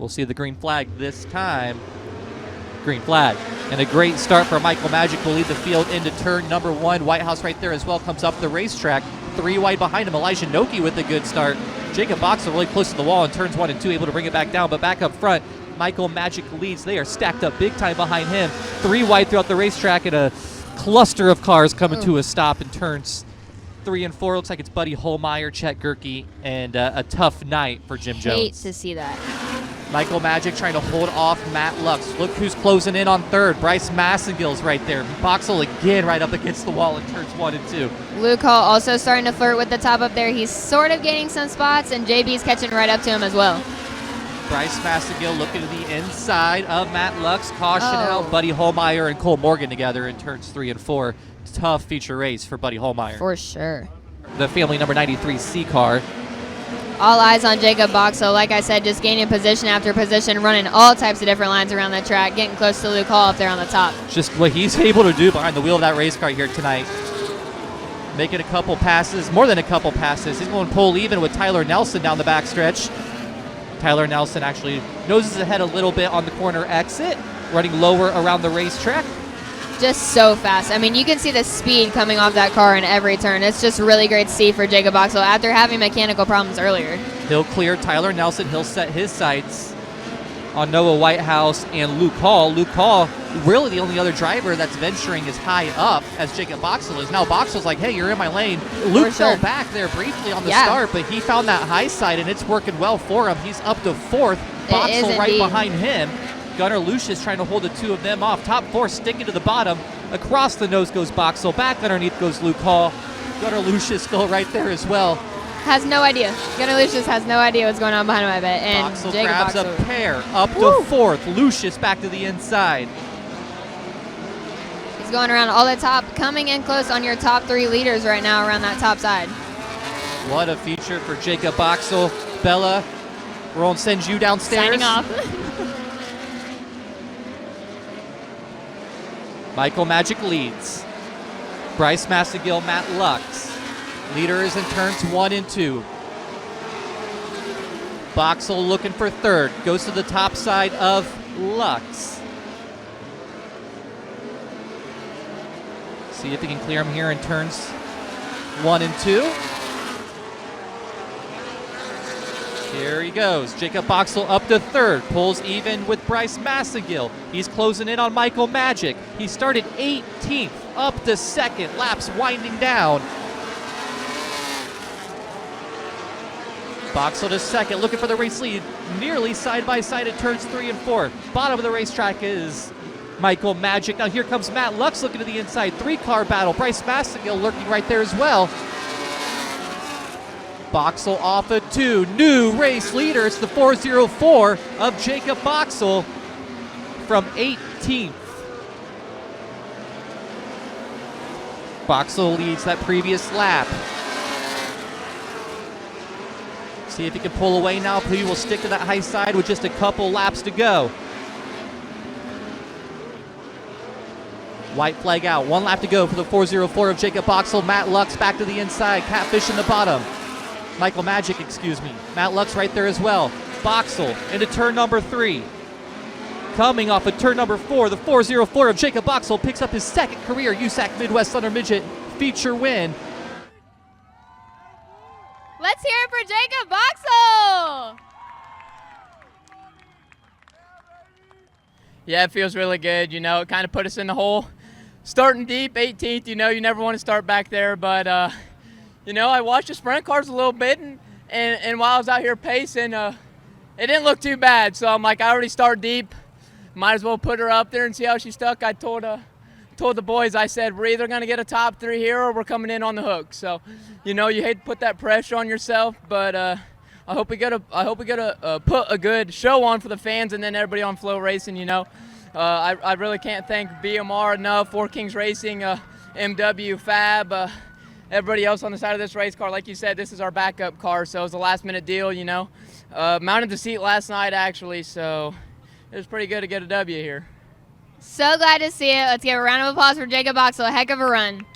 We'll see the green flag this time. Green flag. And a great start for Michael Magic will lead the field into turn number 1. Whitehouse right there as well comes up the racetrack. 3 wide behind him. Elijah Noki with a good start. Jacob Boxel really close to the wall in turns 1 and 2, able to bring it back down, but back up front, Michael Magic leads. They are stacked up big time behind him. 3 wide throughout the racetrack, and a cluster of cars coming to a stop in turns 3 and 4. Looks like it's Buddy Holmeyer, Chet Gerke, and a tough night for Jim Jones. Hate to see that. Michael Magic trying to hold off Matt Lux. Look who's closing in on third. Bryce Massengill's right there. Boxel again right up against the wall in turns 1 and 2. Luke Hall also starting to flirt with the top up there. He's sort of gaining some spots, and JB's catching right up to him as well. Bryce Massengill looking to the inside of Matt Lux. Caution out Buddy Holmeyer and Cole Morgan together in turns 3 and 4. Tough feature race for Buddy Holmeyer. For sure. The family number 93 C car. All eyes on Jacob Boxel. Like I said, just gaining position after position, running all types of different lines around the track, getting close to Luke Hall up there on the top. Just what he's able to do behind the wheel of that race car here tonight. Making a couple passes, more than a couple passes. He's going pole even with Tyler Nelson down the backstretch. Tyler Nelson actually noses ahead a little bit on the corner exit, running lower around the racetrack. Just so fast. I mean, you can see the speed coming off that car in every turn. It's just really great to see for Jacob Boxel after having mechanical problems earlier. He'll clear Tyler Nelson. He'll set his sights on Noah Whitehouse and Luke Hall. Luke Hall, really the only other driver that's venturing as high up as Jacob Boxel is. Now Boxel's like, hey, you're in my lane. Luke fell back there briefly on the start, but he found that high side, and it's working well for him. He's up to 4th. Boxel right behind him. Gunnar Lucius trying to hold the 2 of them off. Top 4 sticking to the bottom. Across the nose goes Boxel. Back underneath goes Luke Hall. Gunnar Lucius still right there as well. Has no idea. Gunnar Lucius has no idea what's going on behind him, I bet. And Boxel Jacob grabs Boxel. a pair up to 4th. Lucius back to the inside. He's going around all the top, coming in close on your top 3 leaders right now around that top side. What a feature for Jacob Boxel. Bella, we're going to send you downstairs. Signing off. Michael Magic leads. Bryce Massengill, Matt Lux. Leader is in turns 1 and 2. Boxel looking for 3rd. Goes to the top side of Lux. See if he can clear him here in turns 1 and 2. Here he goes. Jacob Boxel up to 3rd. Pulls even with Bryce Massengill. He's closing in on Michael Magic. He started 18th, up to 2nd. Laps winding down. Boxel to 2nd, looking for the race lead. Nearly side by side at turns 3 and 4. Bottom of the racetrack is Michael Magic. Now here comes Matt Lux looking to the inside. 3-car battle. Bryce Massengill lurking right there as well. Boxel off at 2. New race leader. It's the 404 of Jacob Boxel from 18th. Boxel leads that previous lap. See if he can pull away now. He will stick to that high side with just a couple laps to go. White flag out. 1 lap to go for the 404 of Jacob Boxel. Matt Lux back to the inside. Catfish in the bottom. Michael Magic, excuse me. Matt Lux right there as well. Boxel into turn number 3. Coming off of turn number 4, the 404 of Jacob Boxel picks up his 2nd career USAC Midwest Thunder Midget feature win. Let's hear it for Jacob Boxel! Yeah, it feels really good. You know, it kind of put us in the hole. Starting deep, 18th, you know, you never want to start back there, but you know, I watched the sprint cars a little bit, and while I was out here pacing, it didn't look too bad. So I'm like, I already start deep. Might as well put her up there and see how she stuck. I told the boys, I said, we're either going to get a top 3 here or we're coming in on the hook. So, you know, you hate to put that pressure on yourself, but I hope we get to put a good show on for the fans and then everybody on FloRacing. You know, I really can't thank BMR enough, Four Kings Racing, MW, Fab. Everybody else on the side of this race car. Like you said, this is our backup car, so it was a last-minute deal, you know. Mounted the seat last night, actually, so it was pretty good to get a W here. So glad to see it. Let's give a round of applause for Jacob Boxel. A heck of a run.